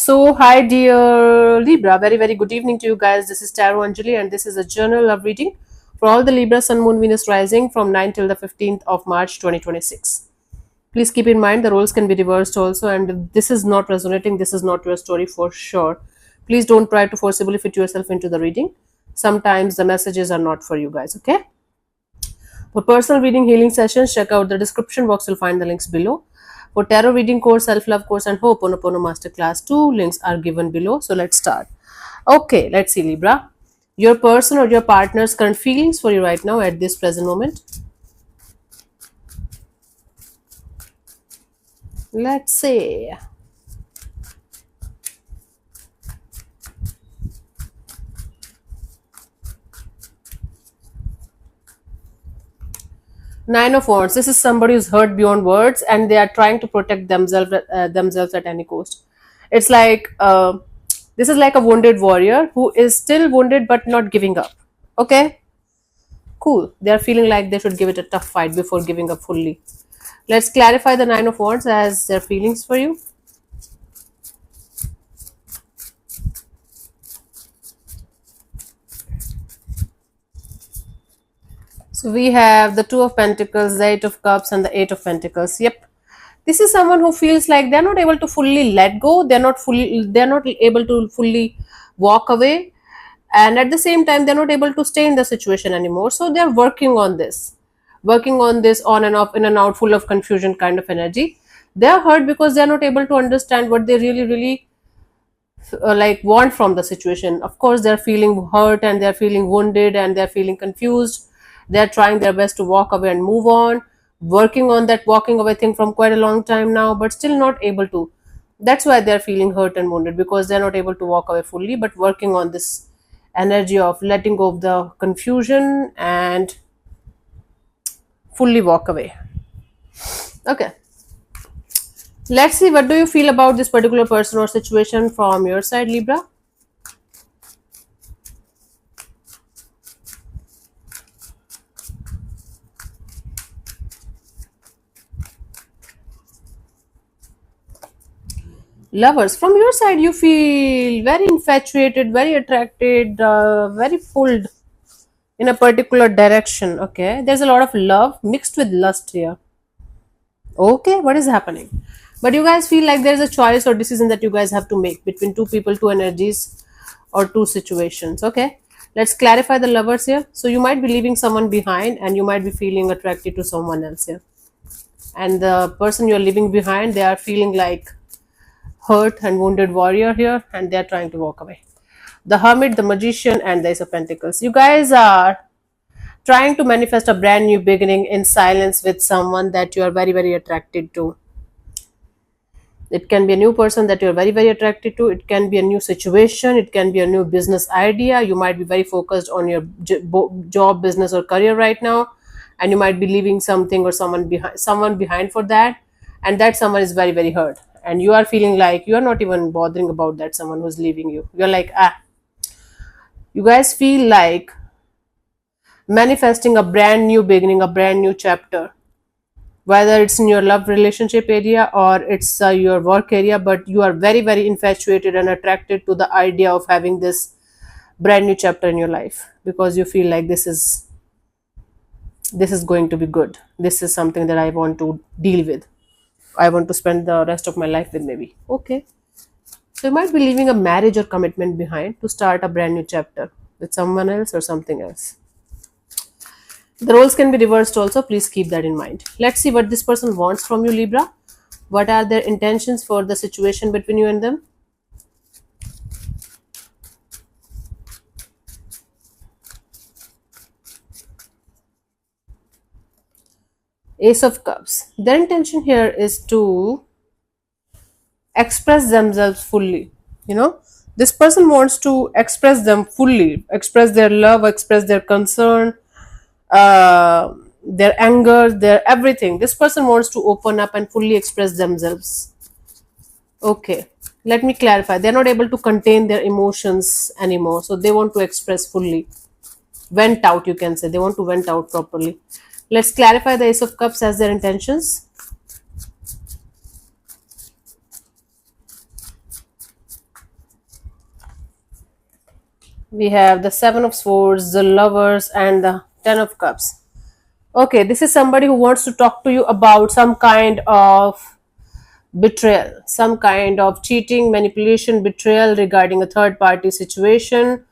So, hi, dear Libra. Very, very good evening to you guys. This is Tarot Anjali, and this is a journal love reading for all the Libra Sun, Moon, Venus rising from 9 till the 15th of March 2026. Please keep in mind the roles can be reversed also, and if this is not resonating, this is not your story for sure. Please don't try to forcibly fit yourself into the reading. Sometimes the messages are not for you guys, okay? For personal reading healing sessions, check out the description box. You'll find the links below. For tarot reading course, self-love course, and Ho'oponopono masterclass, two links are given below. So let's start. Okay, let's see, Libra. Your person or your partner's current feelings for you right now at this present moment. Let's see. Nine of Wands. This is somebody who's hurt beyond words, and they are trying to protect themselves at any cost. It's like this is like a wounded warrior who is still wounded but not giving up. Okay, cool. They are feeling like they should give it a tough fight before giving up fully. Let's clarify the Nine of Wands as their feelings for you. So we have the Two of Pentacles, the Eight of Cups, and the Eight of Pentacles. Yep. This is someone who feels like they're not able to fully let go. They're not able to fully walk away. And at the same time, they're not able to stay in the situation anymore. So they're working on this on and off, in and out, full of confusion kind of energy. They're hurt because they're not able to understand what they really like want from the situation. Of course, they're feeling hurt and they're feeling wounded and they're feeling confused. They're trying their best to walk away and move on, working on that walking away thing from quite a long time now, but still not able to. That's why they're feeling hurt and wounded, because they're not able to walk away fully, but working on this energy of letting go of the confusion and fully walk away. Okay, let's see, what do you feel about this particular person or situation from your side, Libra? Lovers, from your side, you feel very infatuated, very attracted, very pulled in a particular direction. Okay, there's a lot of love mixed with lust here. Okay, what is happening? But you guys feel like there's a choice or decision that you guys have to make between two people, two energies, or two situations. Okay, let's clarify the lovers here. So you might be leaving someone behind and you might be feeling attracted to someone else here. And the person you're leaving behind, they are feeling like hurt and wounded warrior here, and they're trying to walk away. The Hermit, the Magician, and the Ace of Pentacles. You guys are trying to manifest a brand new beginning in silence with someone that you are very attracted to. It can be a new person that you're very attracted to. It can be a new situation. It can be a new business idea. You might be very focused on your job, business, or career right now, and you might be leaving something or someone behind for that, and that someone is very hurt, and you are feeling like you are not even bothering about that someone who's leaving you. You're like, you guys feel like manifesting a brand new beginning, a brand new chapter, whether it's in your love relationship area or it's your work area, but you are very infatuated and attracted to the idea of having this brand new chapter in your life, because you feel like this is going to be good. This is something that I want to deal with. I want to spend the rest of my life with, maybe. Okay, so you might be leaving a marriage or commitment behind to start a brand new chapter with someone else or something else. The roles can be reversed also. Please keep that in mind. Let's see what this person wants from you, Libra. What are their intentions for the situation between you and them? Ace of Cups. Their intention here is to express themselves fully. This person wants to express them fully, express their love, express their concern, uh, their anger, their everything. This person wants to open up and fully express themselves. Okay, let me clarify. They're not able to contain their emotions anymore, so they want to express fully. Vent out, you can say. They want to vent out properly. Let's clarify the Ace of Cups as their intentions. We have the Seven of Swords, the Lovers, and the Ten of Cups. Okay, this is somebody who wants to talk to you about some kind of betrayal, some kind of cheating, manipulation, betrayal regarding a third party situation.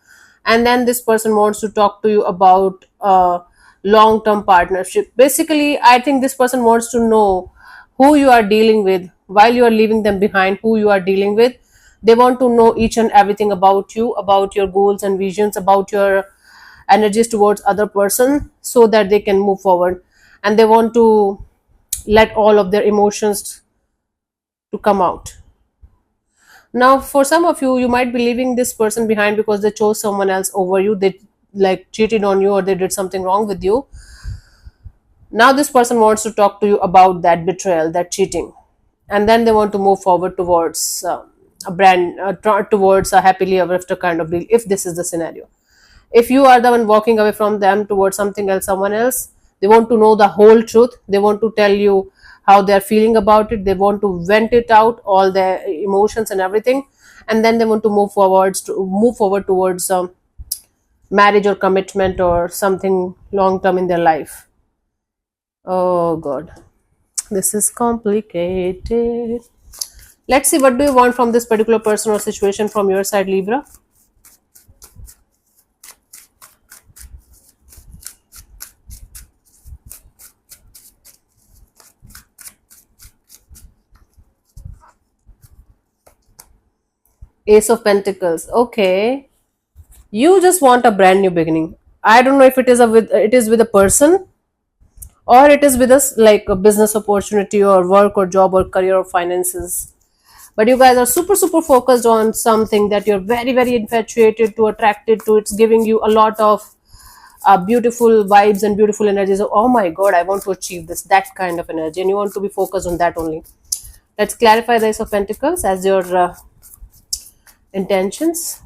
And then this person wants to talk to you about a long term partnership. Basically, I think this person wants to know who you are dealing with while you are leaving them behind, who you are dealing with. They want to know each and everything about you, about your goals and visions, about your energies towards other person, so that they can move forward. And they want to let all of their emotions to come out. Now, for some of you, you might be leaving this person behind because they chose someone else over you. They like cheated on you or they did something wrong with you. Now, this person wants to talk to you about that betrayal, that cheating, and then they want to move forward towards towards a happily ever after kind of deal. If this is the scenario, if you are the one walking away from them towards something else, someone else, they want to know the whole truth. They want to tell you how they are feeling about it. They want to vent it out, all their emotions and everything, and then they want to move forward towards marriage or commitment or something long term in their life. Oh God, this is complicated. Let's see, what do you want from this particular person or situation from your side, Libra? Ace of Pentacles. Okay, you just want a brand new beginning. I don't know if it is with a person, or it is with us like a business opportunity or work or job or career or finances. But you guys are super focused on something that you're very infatuated to, attracted to. It's giving you a lot of beautiful vibes and beautiful energies. Oh my God, I want to achieve this, that kind of energy, and you want to be focused on that only. Let's clarify the Ace of Pentacles as your intentions.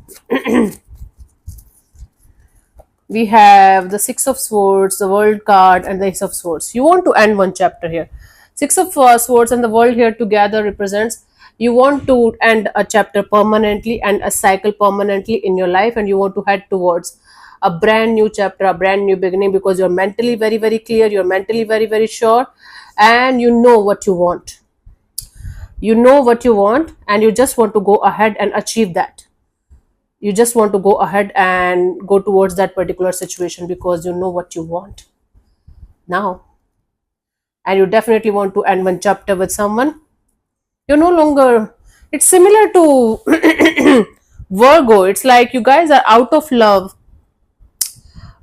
We have the Six of Swords, the World card, and the Ace of Swords. You want to end one chapter here. Six of Swords and the World here together represents you want to end a chapter permanently and a cycle permanently in your life, and you want to head towards a brand new chapter, a brand new beginning, because you're mentally very clear, you're mentally very sure, and you know what you want. You know what you want, and you just want to go ahead and achieve that. You just want to go ahead and go towards that particular situation because you know what you want now. And you definitely want to end one chapter with someone. You're no longer, it's similar to Virgo. It's like you guys are out of love,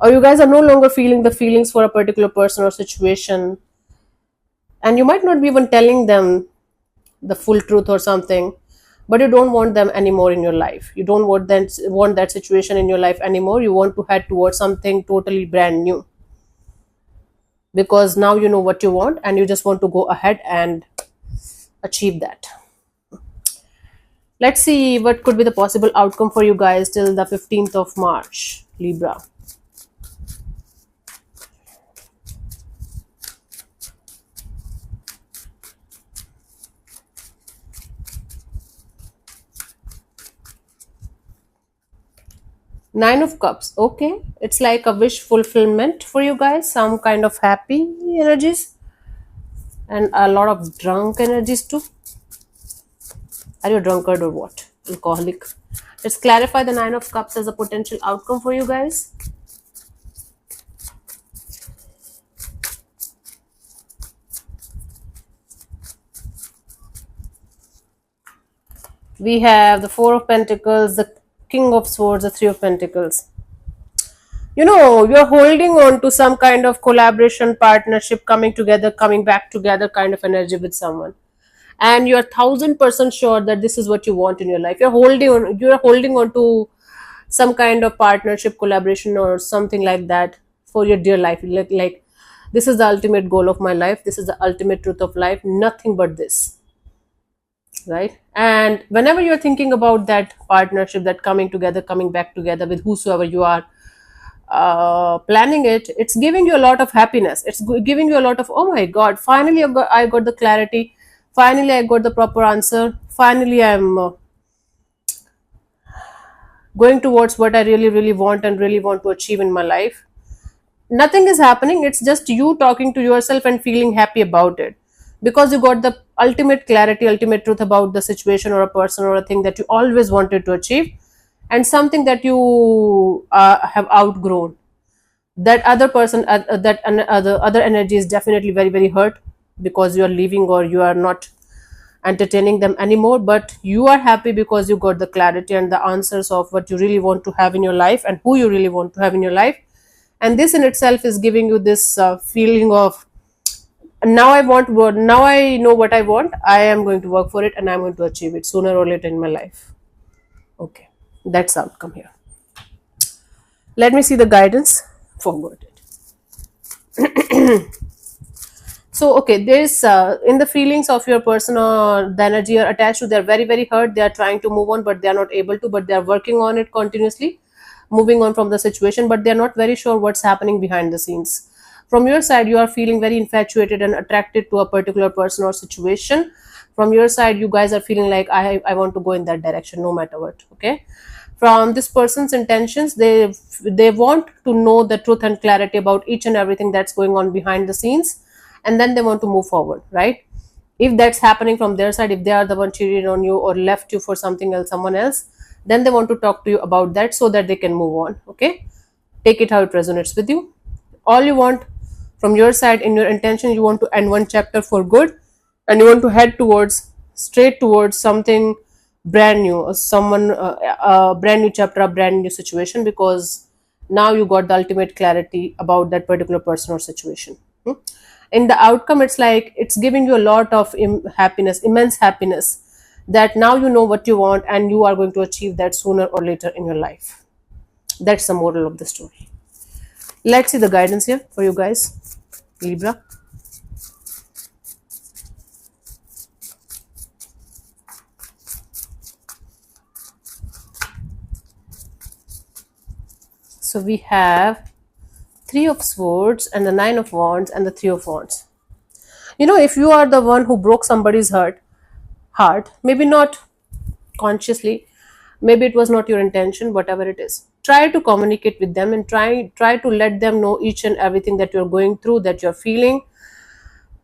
or you guys are no longer feeling the feelings for a particular person or situation, and you might not be even telling them the full truth or something, but you don't want them anymore in your life. You don't want that situation in your life anymore. You want to head towards something totally brand new, because now you know what you want and you just want to go ahead and achieve that. Let's see what could be the possible outcome for you guys till the 15th of March, Libra. Nine of Cups. Okay, it's like a wish fulfillment for you guys, some kind of happy energies and a lot of drunk energies too. Are you a drunkard or what? Alcoholic. Let's clarify the Nine of Cups as a potential outcome for you guys. We have the Four of Pentacles, the King of Swords, the Three of Pentacles. You know, you're holding on to some kind of collaboration, partnership, coming together, coming back together kind of energy with someone. And you're 1000% sure that this is what you want in your life. You're holding on to some kind of partnership, collaboration, or something like that for your dear life. Like this is the ultimate goal of my life. This is the ultimate truth of life. Nothing but this. Right? And whenever you're thinking about that partnership, that coming together, coming back together with whosoever you are planning it, it's giving you a lot of happiness. It's giving you a lot of, oh my God, finally I got the clarity. Finally, I got the proper answer. Finally, I'm going towards what I really, really want and really want to achieve in my life. Nothing is happening, it's just you talking to yourself and feeling happy about it, because you got the ultimate clarity, ultimate truth about the situation or a person or a thing that you always wanted to achieve, and something that you have outgrown. That other person, other energy is definitely very, very hurt because you are leaving or you are not entertaining them anymore, but you are happy because you got the clarity and the answers of what you really want to have in your life and who you really want to have in your life. And this in itself is giving you this feeling of, now I want what, now I know what I want, I am going to work for it and I'm going to achieve it sooner or later in my life. Okay, that's the outcome here. Let me see the guidance. Forgot it. So okay, there's in the feelings of your person or the energy you're attached to, they're very, very hurt, they are trying to move on but they are not able to, but they are working on it continuously, moving on from the situation, but they're not very sure what's happening behind the scenes. From your side, you are feeling very infatuated and attracted to a particular person or situation. From your side, you guys are feeling like I want to go in that direction no matter what. Okay, from this person's intentions, they want to know the truth and clarity about each and everything that's going on behind the scenes, and then they want to move forward, right? If that's happening from their side, if they are the one cheated on you or left you for something else, someone else, then they want to talk to you about that so that they can move on. Okay, take it how it resonates with you. All you want from your side, in your intention, you want to end one chapter for good, and you want to head towards, straight towards something brand new, or someone a brand new chapter, a brand new situation, because now you got the ultimate clarity about that particular person or situation. In the outcome, it's like it's giving you a lot of happiness, immense happiness, that now you know what you want and you are going to achieve that sooner or later in your life. That's the moral of the story. Let's see the guidance here for you guys, Libra. So we have Three of Swords and the Nine of Wands and the Three of Wands. You know, if you are the one who broke somebody's heart, maybe not consciously, maybe it was not your intention, whatever it is, try to communicate with them and try to let them know each and everything that you're going through, that you're feeling.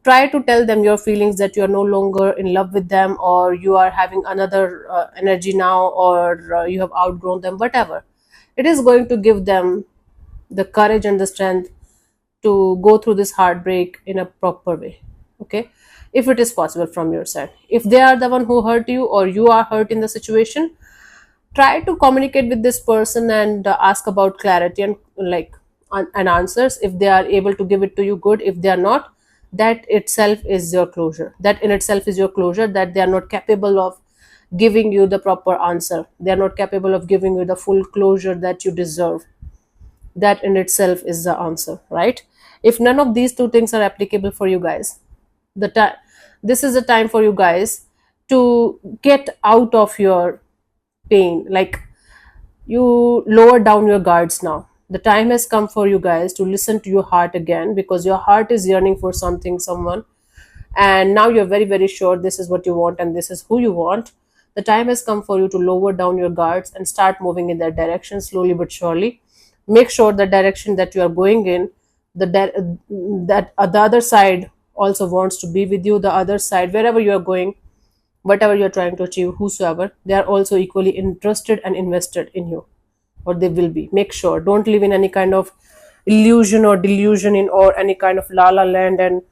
Try to tell them your feelings, that you are no longer in love with them, or you are having another energy now, or you have outgrown them, whatever. It is going to give them the courage and the strength to go through this heartbreak in a proper way. Okay, if it is possible from your side. If they are the one who hurt you or you are hurt in the situation, try to communicate with this person and ask about clarity and and answers. If they are able to give it to you, good. If they are not, that itself is your closure. That in itself is your closure, that they are not capable of giving you the proper answer. They are not capable of giving you the full closure that you deserve. That in itself is the answer, right? If none of these two things are applicable for you guys, the time this is the time for you guys to get out of your pain. Like, you lower down your guards now. The time has come for you guys to listen to your heart again, because your heart is yearning for something, someone, and now you're very, very sure this is what you want and this is who you want. The time has come for you to lower down your guards and start moving in that direction, slowly but surely. Make sure the direction that you are going in, the other side also wants to be with you. The other side, wherever you are going, whatever you're trying to achieve, whosoever, they are also equally interested and invested in you, or they will be. Make sure, don't live in any kind of illusion or delusion in, or any kind of la la land and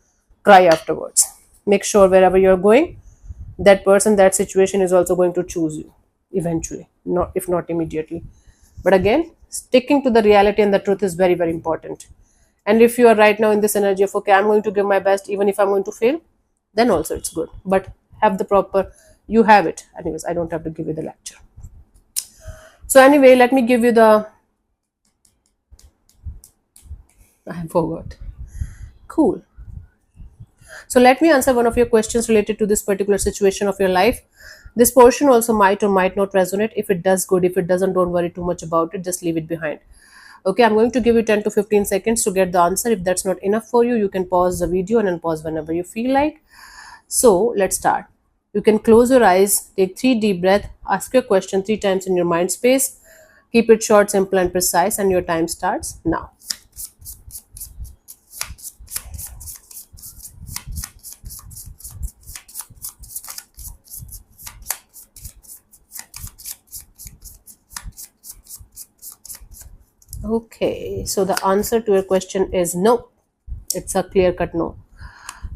cry afterwards. Make sure wherever you're going, that person, that situation is also going to choose you eventually, not if not immediately. But again, sticking to the reality and the truth is very, very important. And if you are right now in this energy of, okay, I'm going to give my best even if I'm going to fail, then also it's good. But have the proper, you have it anyways, I don't have to give you the lecture. So anyway, let me give you the, I forgot. Cool. So let me answer one of your questions related to this particular situation of your life. This portion also might or might not resonate. If it does, good. If it doesn't, don't worry too much about it, just leave it behind. Okay, I'm going to give you 10 to 15 seconds to get the answer. If that's not enough for you, you can pause the video and then pause whenever you feel like. So let's start. You can close your eyes, take 3 deep breaths, ask your question 3 times in your mind space. Keep it short, simple, and precise, and your time starts now. Okay, so the answer to your question is no. It's a clear cut no.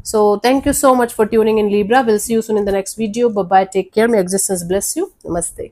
So thank you so much for tuning in, Libra. We'll see you soon in the next video. Bye bye. Take care. May existence bless you. Namaste.